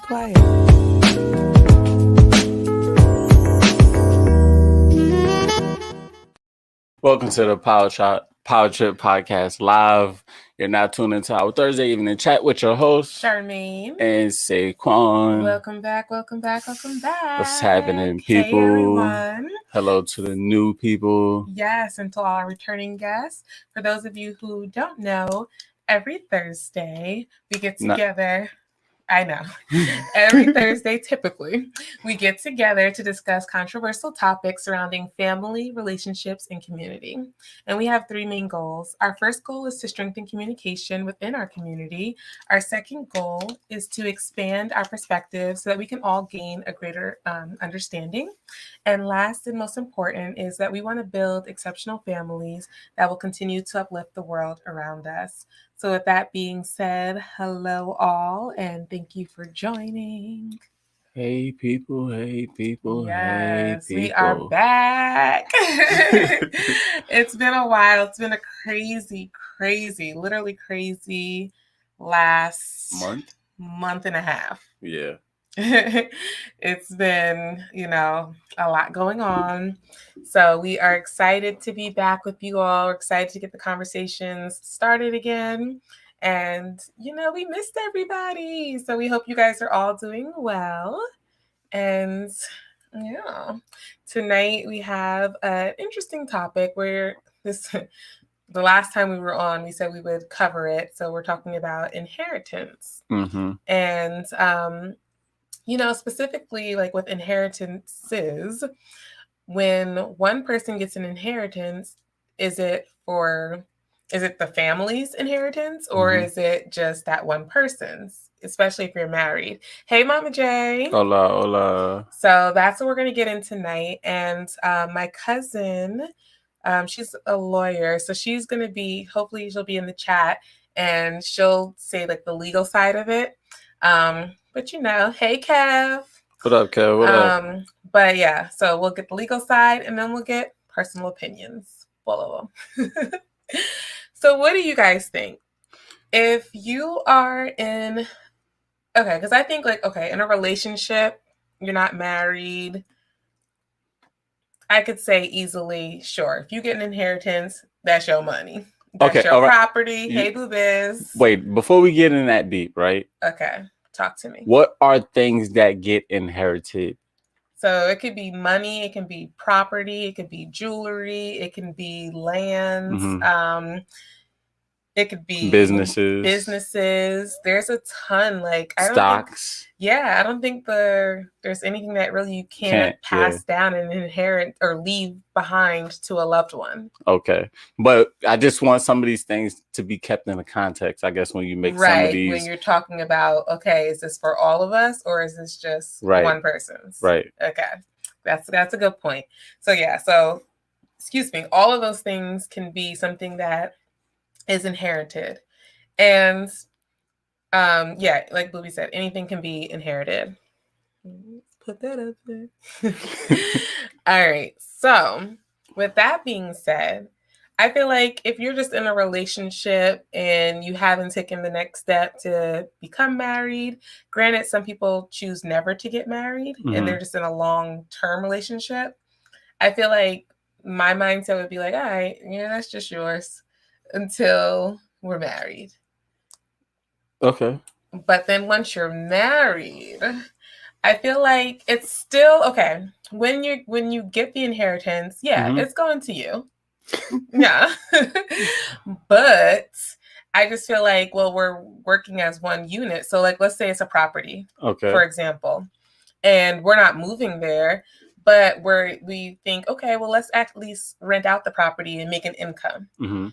quiet. Welcome to the PowerTrip podcast live. You're now tuned into our Thursday evening chat with your host, Charmaine. and Saquon. Welcome back. What's happening, people? Hey, everyone. Hello to the new people. Yes, and to all our returning guests. For those of you who don't know, every Thursday we get together. I know. Every Thursday, typically, we get together to discuss controversial topics surrounding family, relationships, and community. And we have three main goals. Our first goal is to strengthen communication within our community. Our second goal is to expand our perspective so that we can all gain a greater understanding. And last and most important is that we want to build exceptional families that will continue to uplift the world around us. So with that being said, hello all, and thank you for joining. Hey people. Yes, we are back. It's been a while. It's been a literally crazy last month and a half. Yeah. It's been, a lot going on. So we are excited to be back with you all. We're excited to get the conversations started again. And, we missed everybody. So we hope you guys are all doing well. And tonight we have an interesting topic where the last time we were on, we said we would cover it. So we're talking about inheritance. Mm-hmm. And, specifically like with inheritances, when one person gets an inheritance, is it the family's inheritance or is it just that one person's, especially if you're married? Hey, Mama J. Hola. So that's what we're going to get in tonight. And my cousin, she's a lawyer, so she's going to be, hopefully she'll be in the chat and she'll say like the legal side of it. But hey, Kev. What up, Kev? What up? But yeah, so we'll get the legal side and then we'll get personal opinions. All of them. So what do you guys think? If you are in, because I think in a relationship, you're not married, I could say easily, sure. If you get an inheritance, that's your money. That's your property. Hey, Boo Biz. Wait, before we get in that deep, right? Okay. Talk to me. What are things that get inherited? So it could be money, it can be property, it could be jewelry, it can be lands, it could be businesses. There's a ton, stocks. I don't think there's anything that really you can't pass down and inherit or leave behind to a loved one. Okay. But I just want some of these things to be kept in the context, I guess, when you make some of these. When you're talking about, is this for all of us or is this just one person's? Right. Okay. That's a good point. So excuse me, all of those things can be something that is inherited. And like Booby said, anything can be inherited. Let's put that up there. All right. So with that being said, I feel like if you're just in a relationship and you haven't taken the next step to become married, granted, some people choose never to get married and they're just in a long-term relationship. I feel like my mindset would be like, all right, that's just yours until we're married. Okay. But then once you're married, I feel like it's still okay. When you get the inheritance, it's going to you. Yeah. But I just feel like, we're working as one unit. So let's say it's a property, for example, and we're not moving there, but we think, let's at least rent out the property and make an income.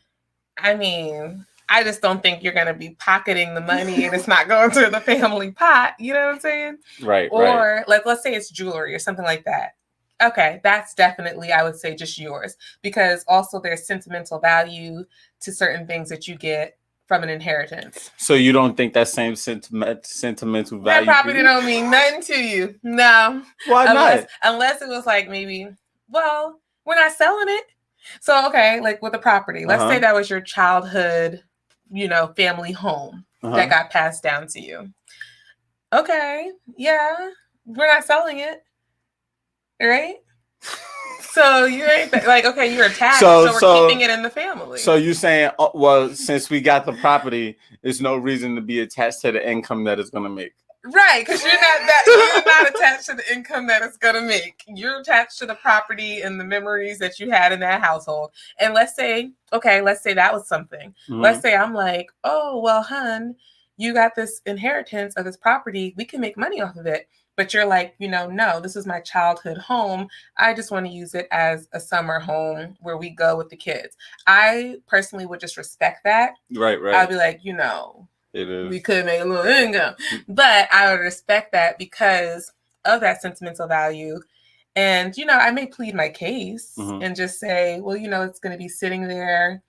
I mean, I just don't think you're going to be pocketing the money and it's not going to the family pot. You know what I'm saying? Right. Or let's say it's jewelry or something like that. Okay, that's definitely, I would say, just yours. Because also there's sentimental value to certain things that you get from an inheritance. So you don't think that same sentimental value? That property don't mean nothing to you. No. Why not? Unless it was like maybe, we're not selling it. So, like with a property, let's say that was your childhood, family home that got passed down to you. Okay. Yeah. We're not selling it. Right? So you ain't like, okay, you're attached, so we're keeping it in the family. So you saying, well, since we got the property, there's no reason to be attached to the income that it's gonna make. Right, because you're not attached to the income that it's gonna make. You're attached to the property and the memories that you had in that household. And let's say that was something. Mm-hmm. Let's say I'm like, oh well, hun, you got this inheritance of this property. We can make money off of it. But you're like, no, this is my childhood home. I just want to use it as a summer home where we go with the kids. I personally would just respect that. Right. I'd be like, it is. We could make a little income. But I would respect that because of that sentimental value. And, I may plead my case and just say, well, it's going to be sitting there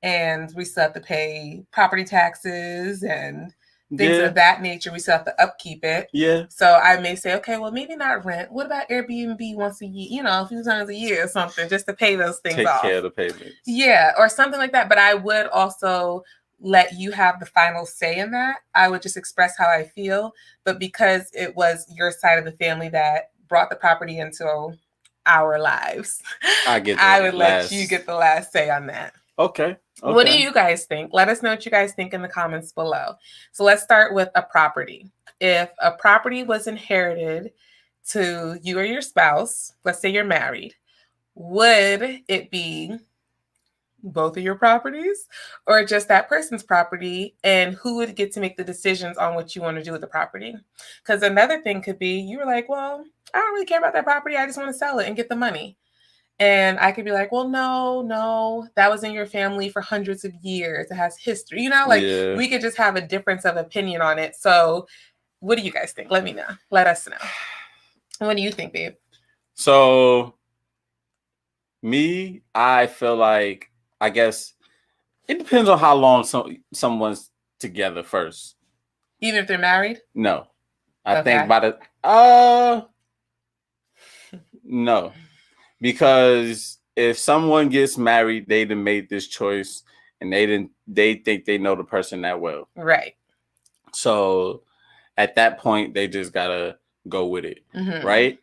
and we still have to pay property taxes and things of that nature. We still have to upkeep it. Yeah. So I may say, okay, well, maybe not rent. What about Airbnb once a year, a few times a year or something, just to pay those things off. Take care of the payments. Yeah, or something like that. But I would also let you have the final say in that. I would just express how I feel. But because it was your side of the family that brought the property into our lives, I would let you get the last say on that. Okay. What do you guys think? Let us know what you guys think in the comments below. So let's start with a property. If a property was inherited to you or your spouse, let's say you're married, would it be both of your properties or just that person's property? And who would get to make the decisions on what you want to do with the property? Because another thing could be you were like, well, I don't really care about that property. I just want to sell it and get the money. And I could be like, well, no, that was in your family for hundreds of years. It has history, we could just have a difference of opinion on it. So what do you guys think? Let me know. Let us know. What do you think, babe? So I feel like, I guess it depends on how long someone's together first. Even if they're married? No. I think by the, no. Because if someone gets married, they done made this choice and they think they know the person that well. Right. So at that point, they just gotta go with it. Mm-hmm. Right.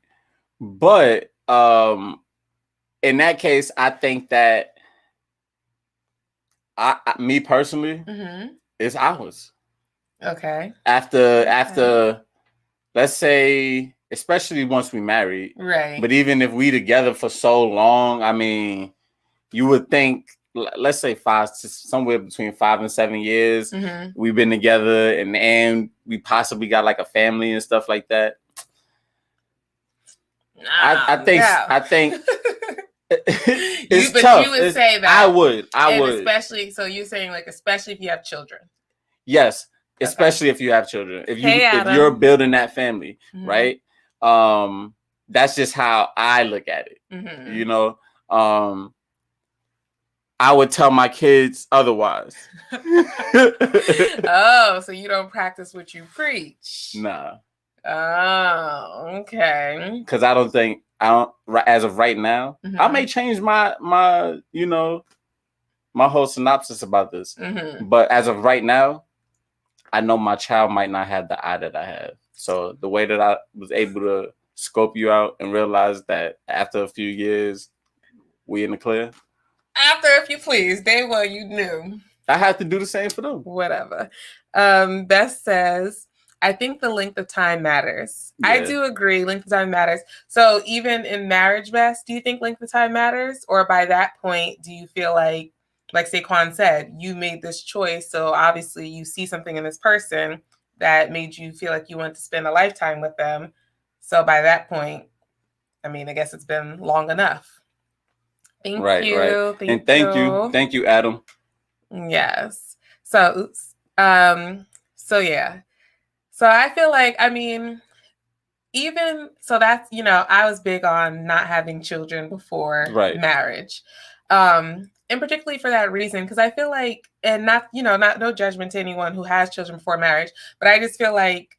But in that case, I think that me personally, it's ours. Okay. After let's say, especially once we married. Right. But even if we together for so long, I mean, you would think, let's say somewhere between 5 and 7 years, we've been together and we possibly got like a family and stuff like that. I think it's tough. You would say that. I would. Especially, so you're saying especially if you have children. Yes. Especially if you have children. If you're building that family, right? That's just how I look at it. I would tell my kids otherwise. Oh, so you don't practice what you preach? Nah. Oh, okay. Because I don't as of right now, I may change my whole synopsis about this. But as of right now, I know my child might not have the eye that I have. So the way that I was able to scope you out and realize that after a few years, we in the clear. After a few, please. Day one, you knew. I have to do the same for them. Whatever. Beth says, I think the length of time matters. Yeah. I do agree. Length of time matters. So even in marriage, Beth, do you think length of time matters? Or by that point, do you feel like Saquon said, you made this choice. So obviously you see something in this person that made you feel like you want to spend a lifetime with them. So by that point, I mean, I guess it's been long enough. Thank you. Right. Thank you, Adam. Yes. So yeah. So I feel like, I mean, even so that's, I was big on not having children before marriage. And particularly for that reason, because I feel like, and not no judgment to anyone who has children before marriage, but I just feel like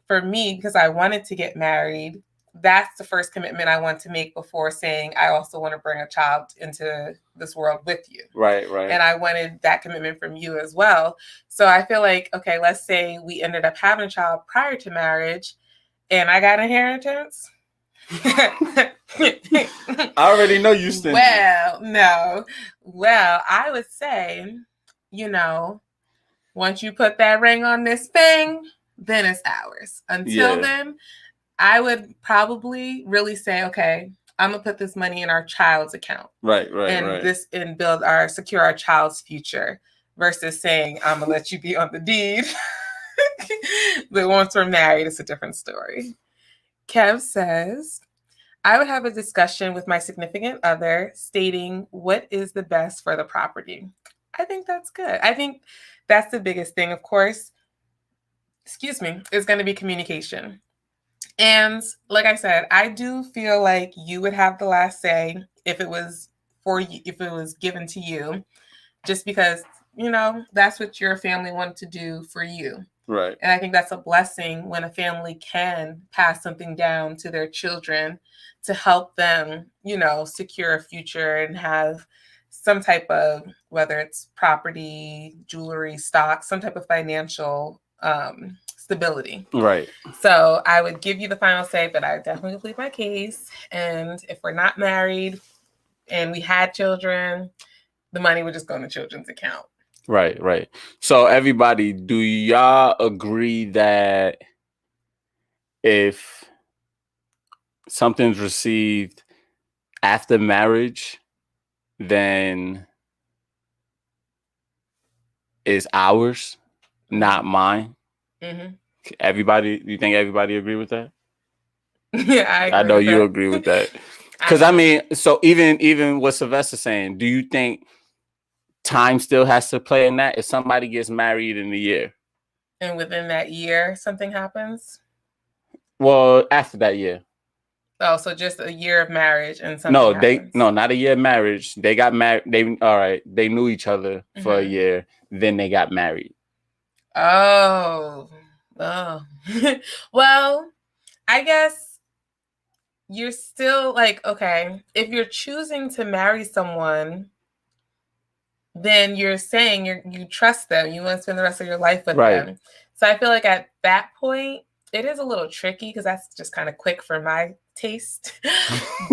for me, because I wanted to get married, that's the first commitment I want to make before saying I also want to bring a child into this world with you. Right. And I wanted that commitment from you as well. So I feel like, okay, let's say we ended up having a child prior to marriage and I got inheritance. I already know you stingy. Well, no. Well, I would say, once you put that ring on this thing, then it's ours. Until then, I would probably really say, okay, I'm gonna put this money in our child's account. Right. And secure our child's future versus saying I'm gonna let you be on the deed. But once we're married, it's a different story. Kev says, I would have a discussion with my significant other stating what is the best for the property. I think that's good. I think that's the biggest thing, of course, is going to be communication. And like I said, I do feel like you would have the last say if it was given to you, just because, that's what your family wanted to do for you. Right. And I think that's a blessing when a family can pass something down to their children to help them, secure a future and have some type of, whether it's property, jewelry, stock, some type of financial stability. Right. So I would give you the final say, but I definitely plead my case. And if we're not married and we had children, the money would just go in the children's account. Right. So everybody, do y'all agree that if something's received after marriage, then it's ours, not mine? Mm-hmm. Everybody, you think everybody agree with that? Yeah, I know you agree with that. Because so even what Sylvester's saying, do you think time still has to play in that? If somebody gets married in a year, and within that year something happens? Well, after that year. Oh, so just a year of marriage and something happens? No, not a year of marriage. They got married. They knew each other for a year. Then they got married. Oh. Well, I guess you're still like, okay, if you're choosing to marry someone, then you're saying you trust them. You want to spend the rest of your life with them. So I feel like at that point, it is a little tricky because that's just kind of quick for my taste.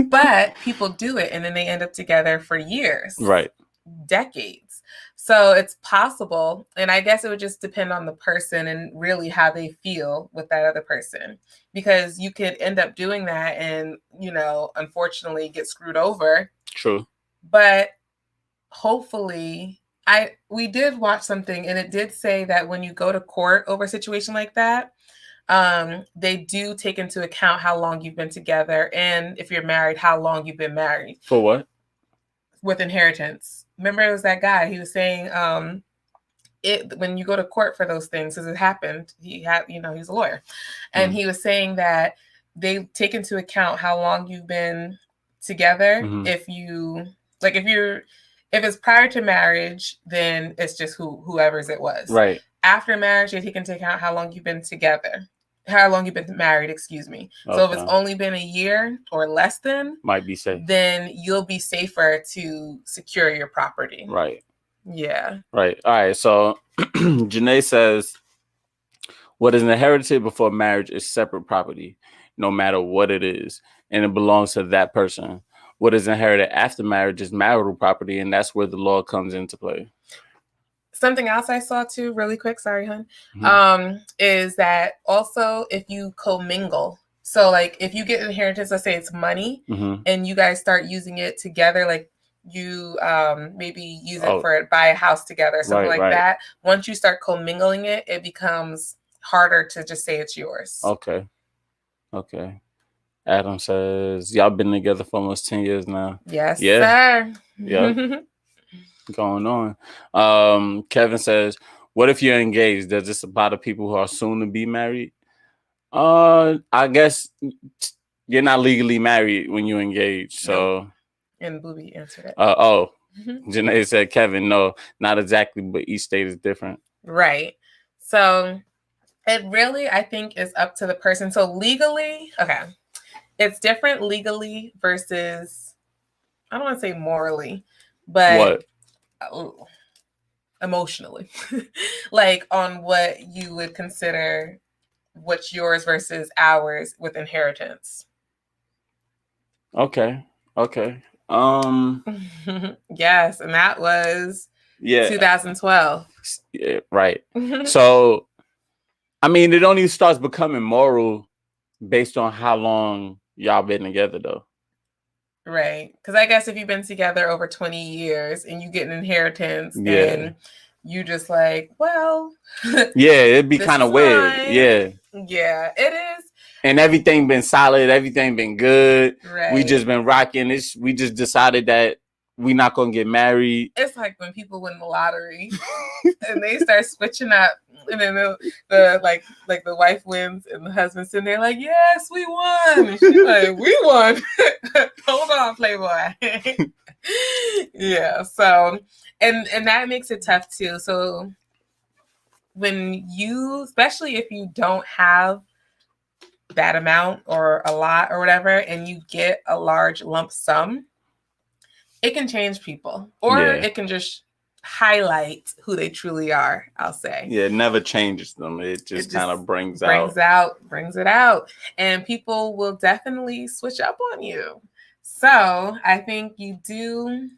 But people do it and then they end up together for years. Right. Decades. So it's possible. And I guess it would just depend on the person and really how they feel with that other person. Because you could end up doing that and, unfortunately get screwed over. True. But hopefully, we did watch something and it did say that when you go to court over a situation like that, they do take into account how long you've been together and if you're married, how long you've been married. For what? With inheritance. Remember, it was that guy. He was saying, when you go to court for those things, because it happened, he's a lawyer, and he was saying that they take into account how long you've been together. If it's prior to marriage, then it's just whoever's it was. Right. After marriage, they take into account how long you've been together. How long you've been married, excuse me. Okay. So if it's only been a year or less than, might be safe. Then you'll be safer to secure your property. Right. Yeah. Right. All right. So Janae says, what is inherited before marriage is separate property, no matter what it is, and it belongs to that person. What is inherited after marriage is marital property, and that's where the law comes into play. Something else I saw too, really quick, sorry, hon, is that also if you commingle, so like if you get inheritance, let's say it's money, and you guys start using it together, like you maybe use it buy a house together, something like that. Once you start commingling it, it becomes harder to just say it's yours. Okay. Adam says, y'all been together for almost 10 years now. Yes, sir. Yeah. Going on. Kevin says, what if you're engaged? Does this apply to people who are soon to be married? I guess you're not legally married when you're engaged. So and Booby answered it. Janae said, Kevin, no, not exactly, but each state is different. Right. So it really, I think, is up to the person. So legally, okay, It's different legally versus, I don't want to say morally, but emotionally. Like on what you would consider what's yours versus ours with inheritance. Okay. Yes, and that was 2012. Yeah, right. So, I mean, it only starts becoming moral based on how long y'all been together, though. Right. Because I guess if you've been together over 20 years and you get an inheritance and you just like, well, yeah, it'd be kind of weird. Mine. Yeah, it is. And everything been solid, everything been good. Right. We just been rocking this. We just decided that we not gonna get married. It's like when people win the lottery and they start switching up, and then the like the wife wins and the husband's sitting there like, yes, we won. And she's like, we won. Hold on, Playboy. Yeah. So and that makes it tough too. So when you, especially if you don't have that amount or a lot or whatever, and you get a large lump sum, it can change people, or it can just highlight who they truly are, I'll say. Yeah, it never changes them. It just kind of brings it out. And people will definitely switch up on you. So I think you do,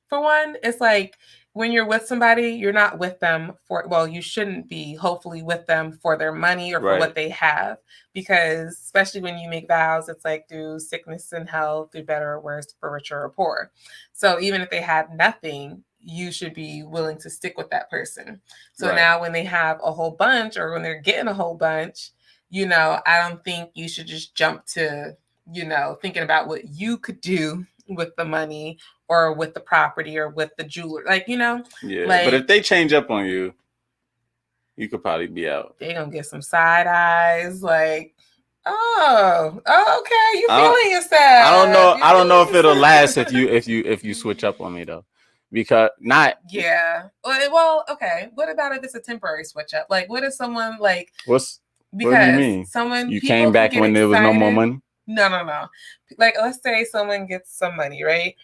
for one, it's like when you're with somebody, you're not with them for, well, you shouldn't be hopefully with them for their money or for what they have, because especially when you make vows, it's like through sickness and health, through better or worse, for richer or poor. So even if they had nothing, you should be willing to stick with that person. So now when they have a whole bunch, or when they're getting a whole bunch, you know, I don't think you should just jump to, you know, thinking about what you could do with the money or with the property or with the jewelry, like, you know. Yeah, like, but if they change up on you, you could probably be out. They're gonna get some side eyes, like, oh, okay, you feeling yourself. I don't know if it'll last if you switch up on me though, because not. Yeah. Well, okay. What about if it's a temporary switch up? Like, what if someone like what do you mean? You came back when there was no more money? No. Like, let's say someone gets some money, right?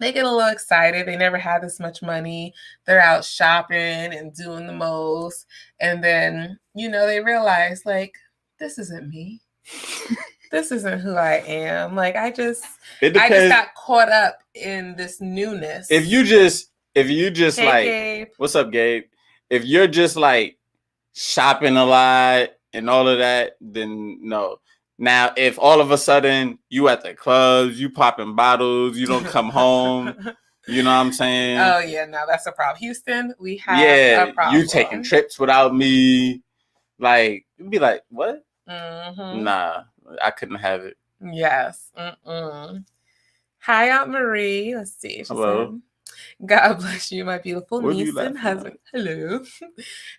They get a little excited. They never had this much money. They're out shopping and doing the most. And then, you know, they realize, like, this isn't me. This isn't who I am. Like, I just got caught up in this newness. If you just hey, like, Gabe. What's up, Gabe? If you're just like shopping a lot and all of that, then no. Now, if all of a sudden you at the clubs, you popping bottles, you don't come home, you know what I'm saying? Oh yeah, no, that's a problem. Houston, we have a problem. You taking trips without me, like, you'd be like, what? Mm-hmm. Nah, I couldn't have it. Yes. Mm-mm. Hi, Aunt Marie. Let's see. Hello. Said, God bless you, my beautiful niece and husband. Hello.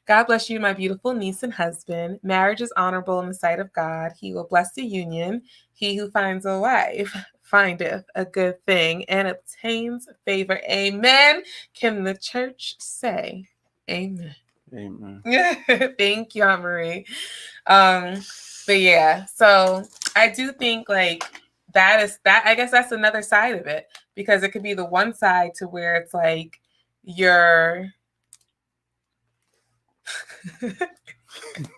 God bless you, my beautiful niece and husband. Marriage is honorable in the sight of God. He will bless the union. He who finds a wife findeth a good thing and obtains favor. Amen. Can the church say amen? Amen. Thank you, Aunt Marie. But yeah, so I do think like that I guess that's another side of it, because it could be the one side to where it's like you're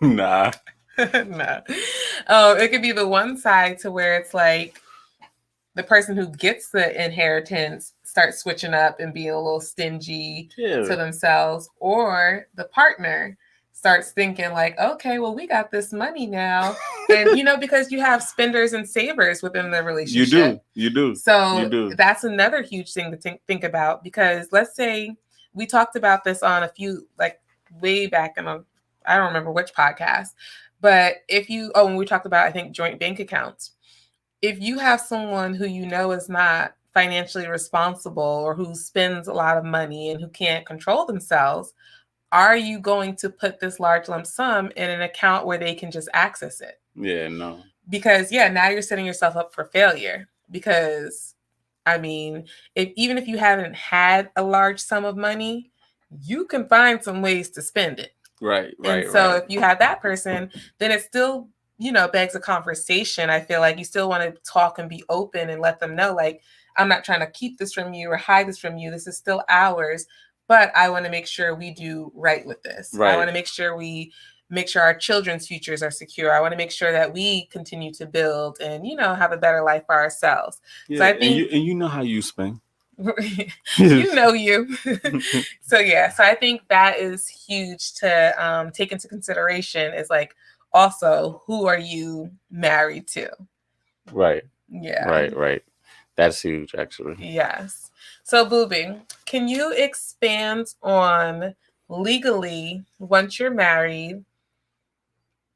nah. It could be the one side to where it's like the person who gets the inheritance starts switching up and being a little stingy to themselves, or the partner starts thinking like, okay, well, we got this money now. And, you know, because you have spenders and savers within the relationship. You do. So that's another huge thing to think about, because let's say we talked about this on a few, like way back in I don't remember which podcast, but when we talked about, I think, joint bank accounts, if you have someone who you know is not financially responsible or who spends a lot of money and who can't control themselves, are you going to put this large lump sum in an account where they can just access it? Yeah, no. Because now you're setting yourself up for failure. Because, I mean, even if you haven't had a large sum of money, you can find some ways to spend it. Right. So if you have that person, then it's still begs a conversation. I feel like you still want to talk and be open and let them know, like, I'm not trying to keep this from you or hide this from you. This is still ours, but I want to make sure we do right with this. Right. I want to make sure our children's futures are secure. I want to make sure that we continue to build and, have a better life for ourselves. Yeah, so I think, and you know how you spend. you know you. So I think that is huge to take into consideration, is like, also, who are you married to? Right. Yeah. Right. That's huge, actually. Yes. So, Booby, can you expand on legally, once you're married,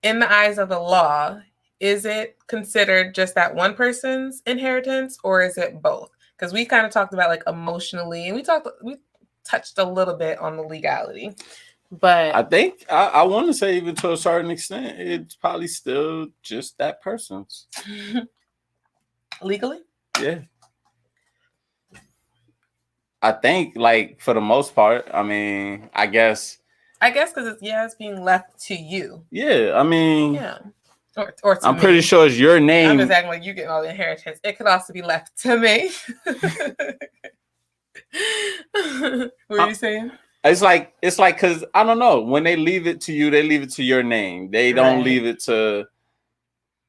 in the eyes of the law, is it considered just that one person's inheritance, or is it both? Because we kind of talked about like emotionally, and we touched a little bit on the legality. But I think I want to say, even to a certain extent, it's probably still just that person's. Legally? Yeah. I think, like, for the most part, I mean, I guess because it's being left to you. Yeah, I mean, yeah. Or to I'm me. pretty sure it's your name. I'm just acting like you get all the inheritance. It could also be left to me. What are you saying? It's like because I don't know, when they leave it to you, they leave it to your name. They don't leave it to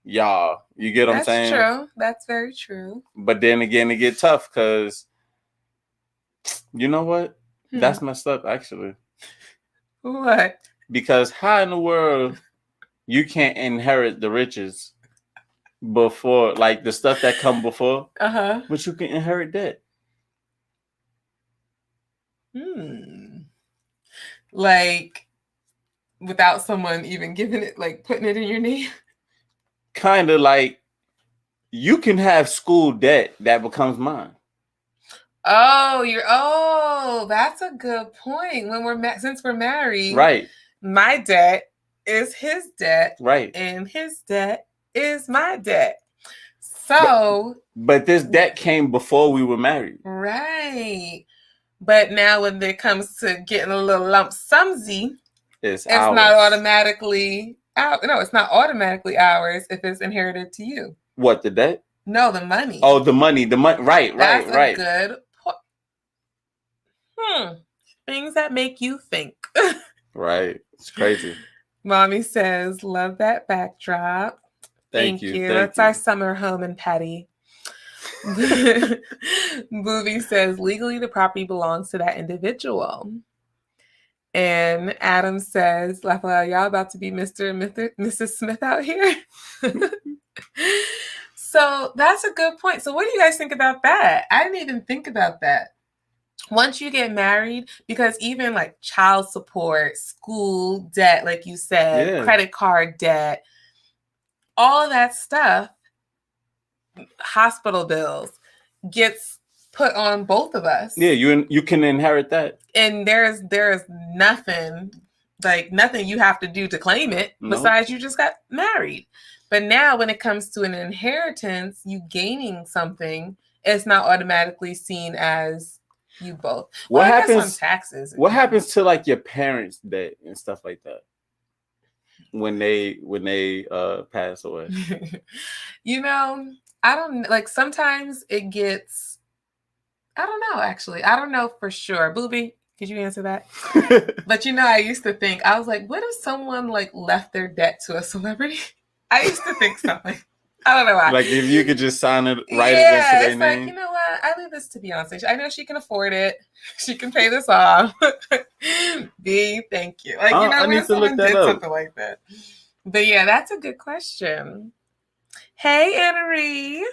y'all. You get what I'm saying? That's true. That's very true. But then again, it get tough because you know what? That's messed up, actually. What? Because how in the world you can't inherit the riches before, like the stuff that come before, but you can inherit that. Like, without someone even giving it, like putting it in your name? Kind of like, you can have school debt that becomes mine. Oh, that's a good point. Since we're married, right? My debt is his debt, right? And his debt is my debt. So, but this debt came before we were married, right? But now, when it comes to getting a little lump sumsy, it's not automatically out. No, it's not automatically ours if it's inherited to you. What, the debt? No, the money. Oh, the money. Right. That's a good point. Things that make you think. Right. It's crazy. Mommy says, love that backdrop. Thank you. That's our summer home in Petty. Movie says, legally the property belongs to that individual. And Adam says, y'all about to be Mr. and Mrs. Smith out here? So that's a good point. So what do you guys think about that? I didn't even think about that. Once you get married, because even like child support, school debt, like you said, credit card debt, all of that stuff, hospital bills, gets put on both of us. Yeah, you can inherit that. And there's nothing you have to do to claim it, besides you just got married. But now when it comes to an inheritance, you gaining something, it's not automatically seen as you both. What happens on taxes? What happens to like your parents' debt and stuff like that when they pass away? I don't like. Sometimes it gets. I don't know. Actually, I don't know for sure. Booby, could you answer that? But I used to think, I was like, what if someone like left their debt to a celebrity? I used to think something. I don't know why. Like, if you could just sign it, write it into their name. Like, you know what? I leave this to Beyonce. I know she can afford it. She can pay this off. B, thank you. Like, I need to look that up. Something like that. But yeah, that's a good question. Hey, Anna-Ree.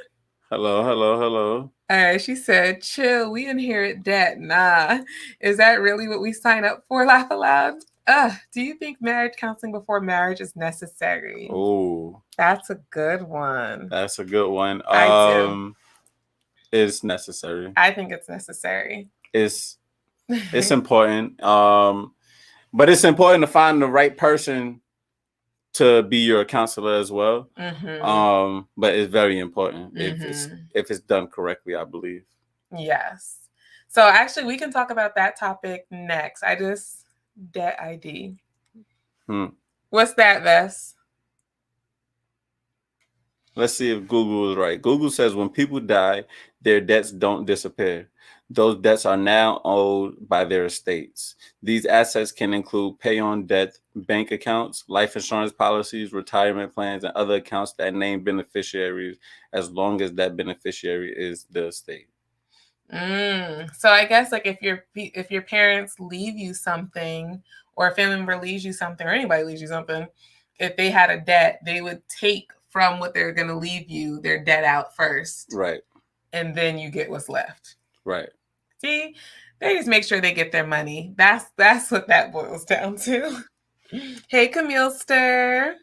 Hello. All right, she said, chill, we inherit debt. Nah. Is that really what we sign up for? Laugh aloud. Do you think marriage counseling before marriage is necessary? Oh, that's a good one. I do. It's necessary. I think it's necessary. It's important. But it's important to find the right person to be your counselor as well. Mm-hmm. But it's very important if it's done correctly, I believe. Yes. So actually, we can talk about that topic next. Debt ID. What's that, Vess? Let's see if Google is right. Google says when people die, their debts don't disappear. Those debts are now owed by their estates. These assets can include pay on debt, bank accounts, life insurance policies, retirement plans, and other accounts that name beneficiaries as long as that beneficiary is the estate. So I guess like if your parents leave you something, or a family member leaves you something, or anybody leaves you something, if they had a debt, they would take from what they're going to leave you their debt out first. Right. And then you get what's left. Right. See, they just make sure they get their money. That's what that boils down to. Hey, Camille Stir.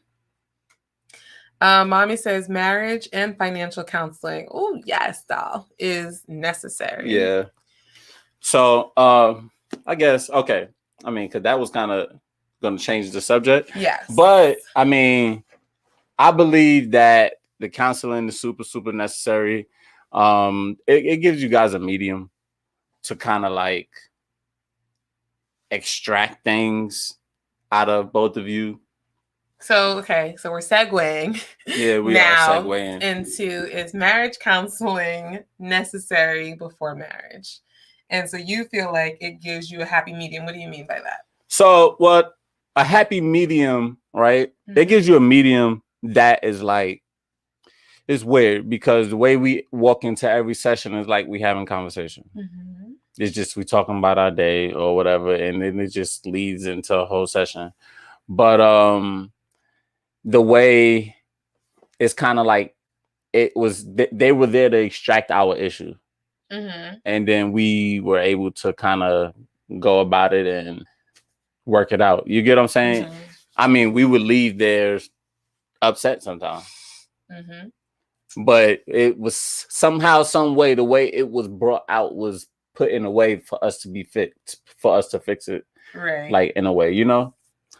Mommy says marriage and financial counseling. Oh, yes, doll, is necessary. Yeah. So I guess, okay. I mean, because that was kind of going to change the subject. Yes. But I mean, I believe that the counseling is super, super necessary. It gives you guys a medium to kind of like extract things out of both of you. So, okay, so we're segueing. Yeah, we now are segueing into, is marriage counseling necessary before marriage? And so you feel like it gives you a happy medium. What do you mean by that? So what a happy medium, right? Mm-hmm. It gives you a medium that is like, it's weird because the way we walk into every session is like we having conversation. Mm-hmm. It's just we talking about our day or whatever, and then it just leads into a whole session. But the way it's kind of like it was, they were there to extract our issue. Mm-hmm. And then we were able to kind of go about it and work it out. You get what I'm saying? Mm-hmm. I mean, we would leave there upset sometimes. Mm-hmm. But it was somehow, some way, the way it was brought out was put in a way for us to be fixed, for us to fix it. Right. Like in a way, you know?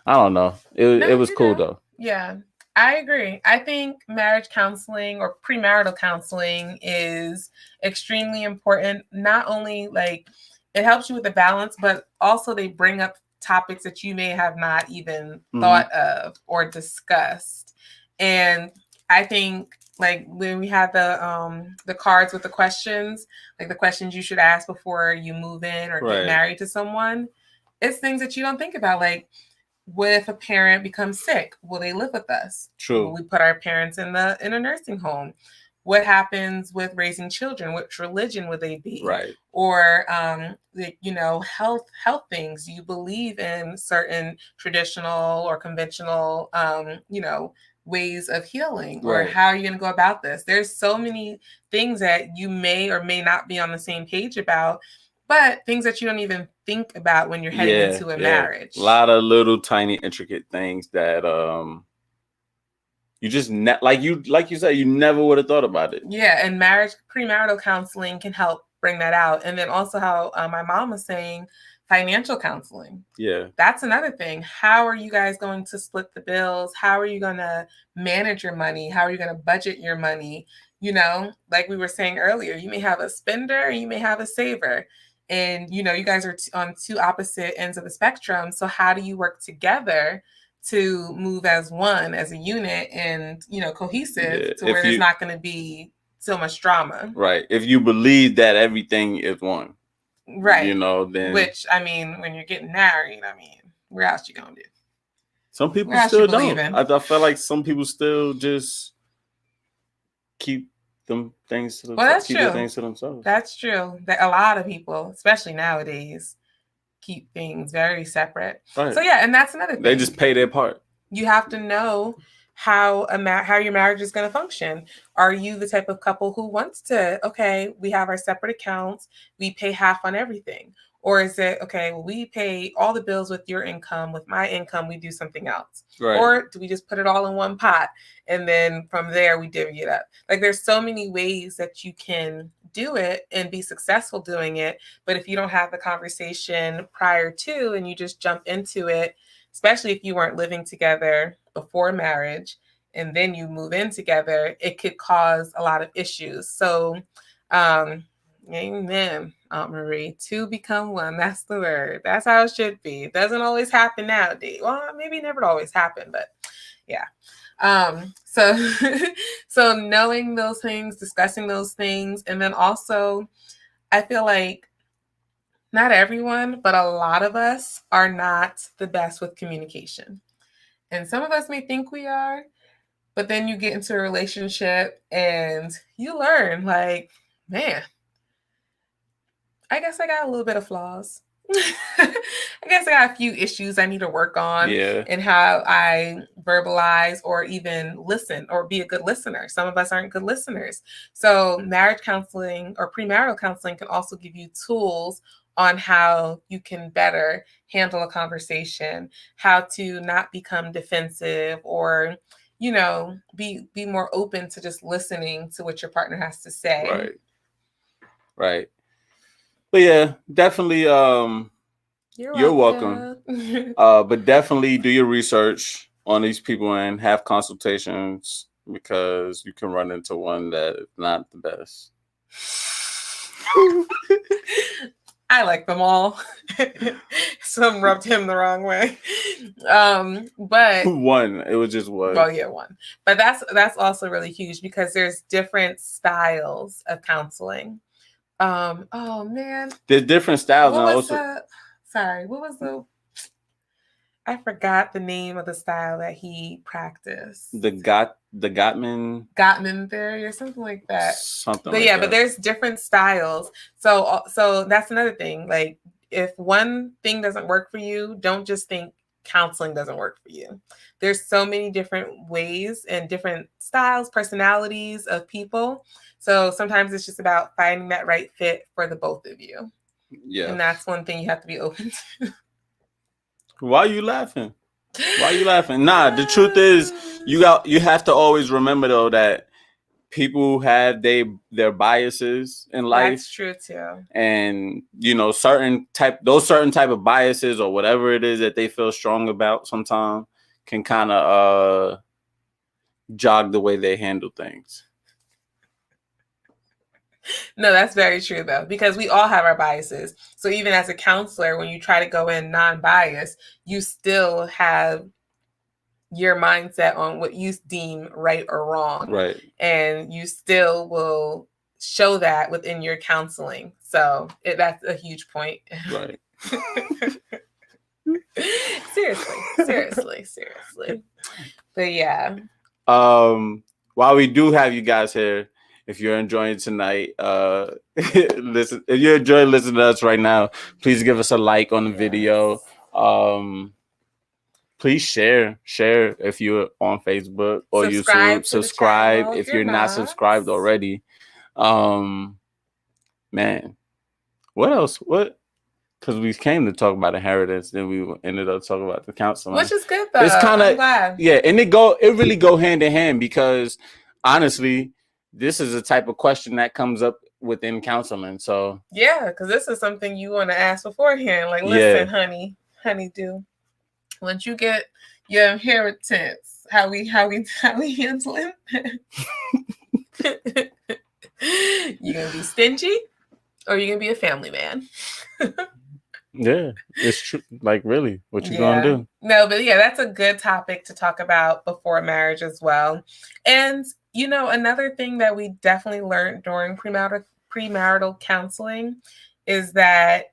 I don't know. It was cool though. Yeah, I agree. I think marriage counseling or premarital counseling is extremely important. Not only like it helps you with the balance, but also they bring up topics that you may have not even thought of or discussed. And I think like when we have the cards with the questions, like the questions you should ask before you move in or get married to someone, it's things that you don't think about. Like, what if a parent becomes sick? Will they live with us? True. Will we put our parents in a nursing home? What happens with raising children? Which religion would they be? Right. Or health things. Do you believe in certain traditional or conventional ways of healing? Or how are you going to go about this? There's so many things that you may or may not be on the same page about, but things that you don't even think about when you're heading into a marriage. A lot of little tiny intricate things that you just like you said, you never would have thought about it. Yeah, and premarital counseling can help bring that out. And then also how my mom was saying, financial counseling. Yeah. That's another thing. How are you guys going to split the bills? How are you going to manage your money? How are you going to budget your money? You know, like we were saying earlier, you may have a spender and you may have a saver. And, you guys are on two opposite ends of the spectrum. So how do you work together to move as one, as a unit and, cohesive to where there's not going to be so much drama? Right. If you believe that everything is one. Right. Then. Which, I mean, when you're getting married, where else you going to do? Some people still don't. I feel like some people still just keep them things to themselves. Well, that's keep true. Things to themselves. That's true. A lot of people, especially nowadays, keep things very separate. Right. So yeah, and that's another thing. They just pay their part. You have to know how your marriage is going to function. Are you the type of couple who wants to, okay, we have our separate accounts, we pay half on everything? Or is it, okay, well, we pay all the bills with your income, with my income, we do something else? Right. Or do we just put it all in one pot and then from there we divvy it up? Like there's so many ways that you can do it and be successful doing it. But if you don't have the conversation prior to and you just jump into it, especially if you weren't living together before marriage and then you move in together, it could cause a lot of issues. So, amen, Aunt Marie, two become one. That's the word. That's how it should be. It doesn't always happen nowadays. Well, maybe never always happen, but yeah. So so knowing those things, discussing those things, and then also I feel like not everyone, but a lot of us are not the best with communication. And some of us may think we are, but then you get into a relationship and you learn, like, man, I guess I got a little bit of flaws. I guess I got a few issues I need to work on in how I verbalize or even listen or be a good listener. Some of us aren't good listeners. So marriage counseling or premarital counseling can also give you tools on how you can better handle a conversation, how to not become defensive or, you know, be more open to just listening to what your partner has to say. Right. But yeah, definitely you're welcome. But definitely do your research on these people and have consultations because you can run into one that is not the best. I like them all. Some rubbed him the wrong way. But one, it was just one. Well, yeah, one. But that's also really huge because there's different styles of counseling. Oh man. There's different styles. What was the I forgot the name of the style that he practiced. The Gottman theory or something like that. But there's different styles. So that's another thing. Like if one thing doesn't work for you, don't just think counseling doesn't work for you. There's so many different ways and different styles, personalities of people. So sometimes it's just about finding that right fit for the both of you. Yeah. And that's one thing you have to be open to. Why are you laughing? Nah, the truth is you have to always remember though that people have their biases in life. That's true too. And you know, certain type of biases or whatever it is that they feel strong about sometimes can kind of jog the way they handle things. No, that's very true though, because we all have our biases. So even as a counselor, when you try to go in non-biased, you still have your mindset on what you deem right or wrong. Right. And you still will show that within your counseling. So that's a huge point. Right. Seriously. But yeah. While we do have you guys here, if you're enjoying tonight, listen. If you're enjoying listening to us right now, please give us a like on the video. Please share if you're on Facebook or YouTube. Subscribe if you're not subscribed already. Man, what else? What? Because we came to talk about inheritance, then we ended up talking about the counseling, which is good though. It's kind of and it really go hand in hand because honestly, this is a type of question that comes up within counseling. So yeah, because this is something you want to ask beforehand. Like, listen, honey, once you get your inheritance, how we handling it? You gonna be stingy, or you gonna be a family man? Yeah, it's true. Like, really, what you gonna do? No, but yeah, that's a good topic to talk about before marriage as well. And you know, another thing that we definitely learned during premarital counseling is that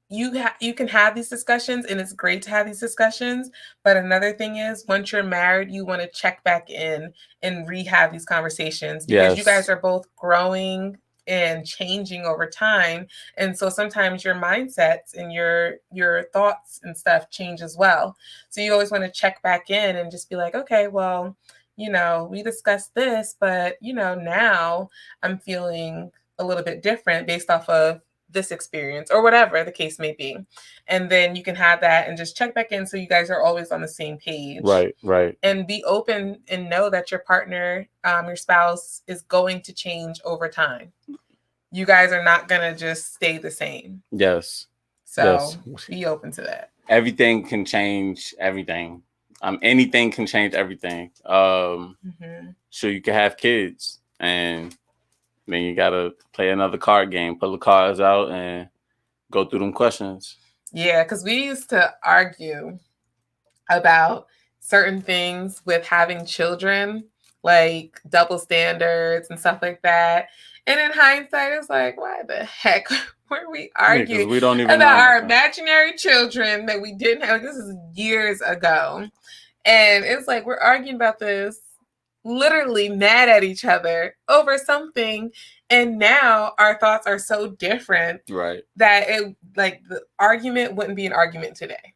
you can have these discussions, and it's great to have these discussions. But another thing is, once you're married, you want to check back in and rehab these conversations because you guys are both growing and changing over time. And so sometimes your mindsets and your thoughts and stuff change as well. So you always want to check back in and just be like, okay, well, you know, we discussed this, but you know, now I'm feeling a little bit different based off of this experience or whatever the case may be. And then you can have that and just check back in so you guys are always on the same page. Right. And be open and know that your partner, your spouse is going to change over time. You guys are not going to just stay the same. Yes. So be open to that. Everything can change everything. Anything can change everything. So you can have kids and then you gotta play another card game, pull the cards out, and go through them questions. Yeah, because we used to argue about certain things with having children, like double standards and stuff like that. And in hindsight, it's like, why the heck were we arguing we don't even about know our imaginary children that we didn't have? This is years ago. And it's like, we're arguing about this, literally mad at each other over something. And now our thoughts are so different, right? That it, like, the argument wouldn't be an argument today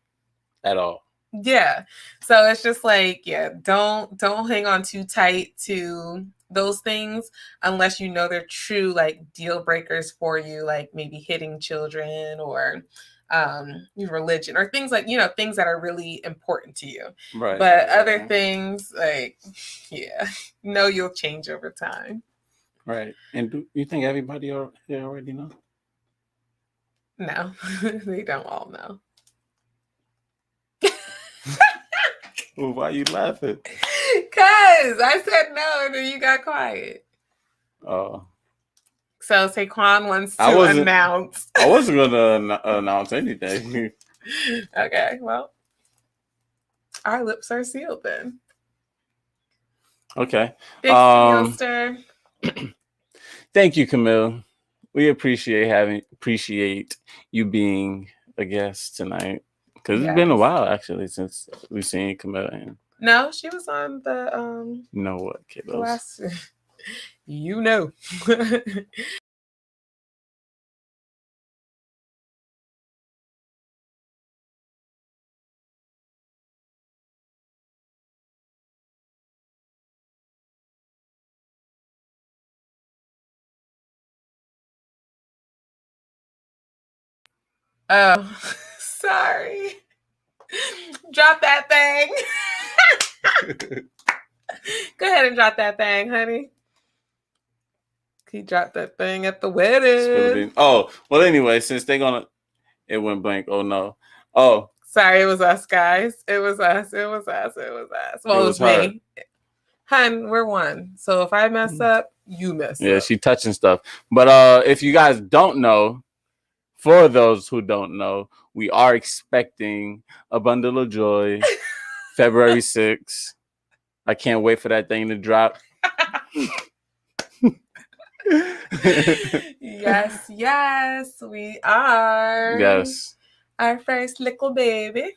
at all. Yeah. So it's just like, yeah, don't hang on too tight to those things unless you know they're true, like, deal breakers for you, like maybe hitting children or your religion or things like, things that are really important to you. Right. But other things, like, yeah, you'll change over time. Right. And do you think everybody here already know? No, they don't all know. Well, why are you laughing? Because I said no and then you got quiet. Oh. So Saquon wants to announce. I wasn't going to announce anything. Okay, well, our lips are sealed then. Okay. Thanks, Camille. Thank you, Camille. We appreciate you being a guest tonight. Because it's been a while, actually, since we've seen Camille. No, she was on the... You know what, kiddos? Last... You know. Oh, sorry. Drop that thing. Go ahead and drop that thing, honey. He dropped that thing at the wedding. Oh, well, anyway, since they're going to... It went blank. Oh, no. Oh. Sorry, it was us, guys. It was us. Well, it was me. Hun, we're one. So if I mess up, you mess up. Yeah, she touching stuff. But if you guys don't know, for those who don't know, we are expecting a bundle of joy February 6th. I can't wait for that thing to drop. Yes, we are. Yes. Our first little baby.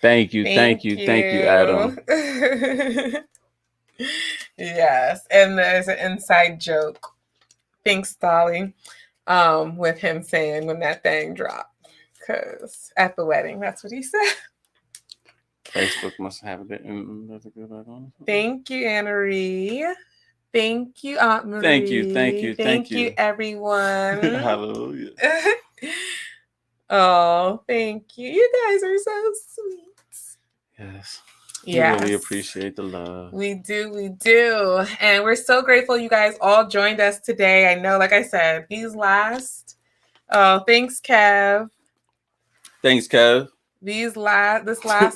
Thank you, Adam. Yes, and there's an inside joke. Thanks, Dolly. With him saying when that thing dropped. Because at the wedding, that's what he said. Facebook must have it. Thank you, Anna-Marie. Thank you, Aunt Marie. Thank you, everyone. Hallelujah. Oh, thank you. You guys are so sweet. Yes. We really appreciate the love. We do. And we're so grateful you guys all joined us today. I know, like I said, this last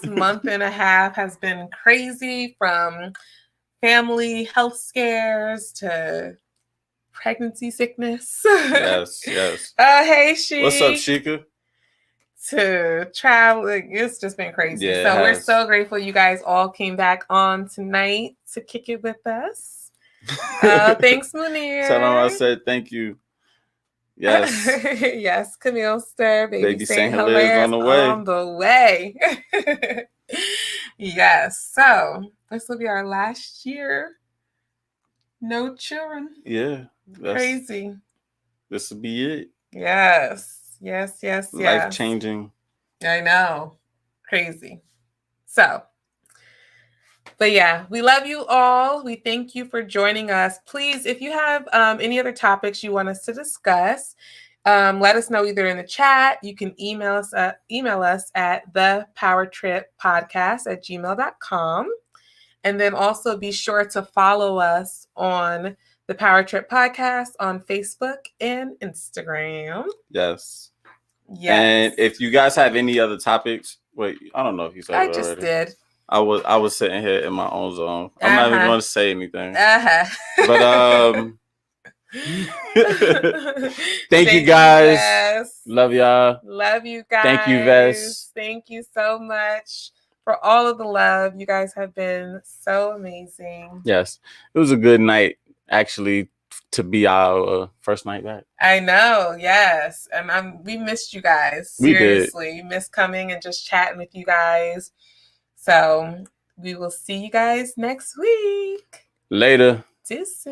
month and a half has been crazy, from family health scares to pregnancy sickness. Yes. Hey, Sheik. What's up, Sheikah? To traveling. It's just been crazy. Yeah, so we're so grateful you guys all came back on tonight to kick it with us. Thanks, Munir. Tell them I said thank you. Yes. Yes, Camille Stir, baby Saint Hilaire is on the way. Yes. So this will be our last year. No children. Yeah. Crazy. This will be it. Yes. Life changing. I know. Crazy. So, but yeah, we love you all. We thank you for joining us. Please, if you have any other topics you want us to discuss, let us know either in the chat. You can email us at thepowertrippodcast@gmail.com. And then also be sure to follow us on the PowerTrip Podcast on Facebook and Instagram. Yes. And if you guys have any other topics, wait, I don't know if you said it already. I just did. I was sitting here in my own zone. I'm not even going to say anything. But thank you guys. Yes. Love y'all. Love you guys. Thank you, Vess. Thank you so much. for all of the love. You guys have been so amazing. Yes, it was a good night, actually, to be our first night back. I know, yes. And we missed you guys. Seriously. We missed coming and just chatting with you guys. So we will see you guys next week. Later. Deuces.